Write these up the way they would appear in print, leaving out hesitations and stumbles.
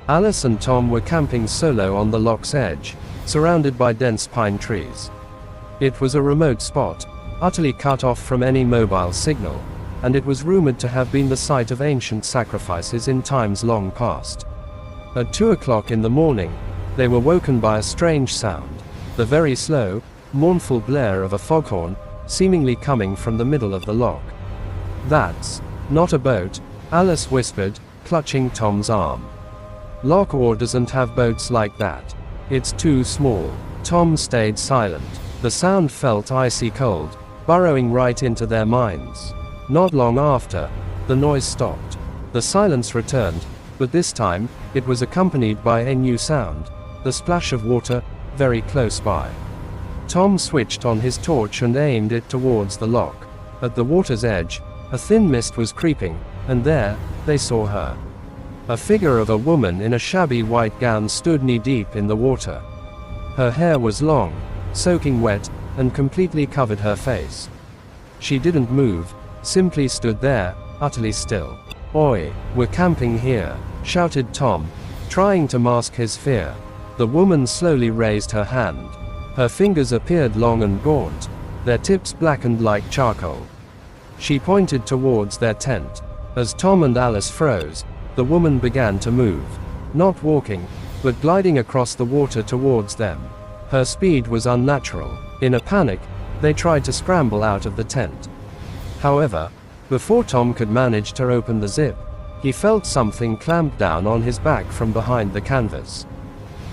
Alice and Tom were camping solo on the loch's edge, surrounded by dense pine trees. It was a remote spot, utterly cut off from any mobile signal, and it was rumored to have been the site of ancient sacrifices in times long past. At 2 o'clock in the morning, they were woken by a strange sound, the very slow, mournful blare of a foghorn, seemingly coming from the middle of the loch. "That's not a boat," Alice whispered, clutching Tom's arm. "Loch doesn't have boats like that. It's too small." Tom stayed silent. The sound felt icy cold, burrowing right into their minds. Not long after, the noise stopped. The silence returned, but this time, it was accompanied by a new sound, the splash of water, very close by. Tom switched on his torch and aimed it towards the loch. At the water's edge, a thin mist was creeping, and there, they saw her. A figure of a woman in a shabby white gown stood knee-deep in the water. Her hair was long, soaking wet, and completely covered her face. She didn't move, simply stood there, utterly still. "Oi, we're camping here," shouted Tom, trying to mask his fear. The woman slowly raised her hand. Her fingers appeared long and gaunt, their tips blackened like charcoal. She pointed towards their tent. As Tom and Alice froze, the woman began to move, not walking, but gliding across the water towards them. Her speed was unnatural. In a panic, they tried to scramble out of the tent. However, before Tom could manage to open the zip, he felt something clamp down on his back from behind the canvas.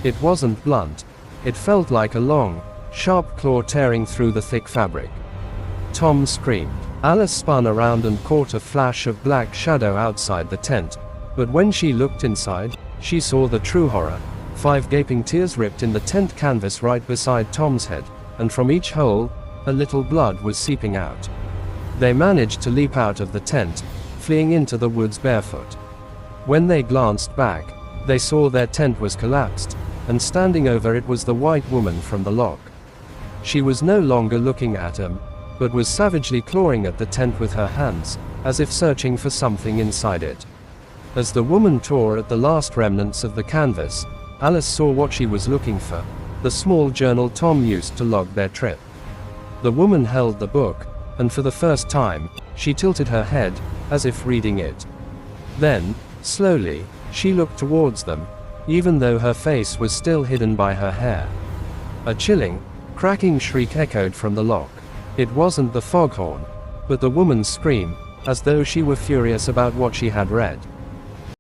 It wasn't blunt. It felt like a long, sharp claw tearing through the thick fabric. Tom screamed. Alice spun around and caught a flash of black shadow outside the tent, but when she looked inside, she saw the true horror. 5 gaping tears ripped in the tent canvas right beside Tom's head, and from each hole, a little blood was seeping out. They managed to leap out of the tent, fleeing into the woods barefoot. When they glanced back, they saw their tent was collapsed, and standing over it was the white woman from the loch. She was no longer looking at them, but was savagely clawing at the tent with her hands, as if searching for something inside it. As the woman tore at the last remnants of the canvas, Alice saw what she was looking for, the small journal Tom used to log their trip. The woman held the book, and for the first time, she tilted her head, as if reading it. Then, slowly, she looked towards them, even though her face was still hidden by her hair. A chilling, cracking shriek echoed from the loch. It wasn't the foghorn, but the woman's scream, as though she were furious about what she had read.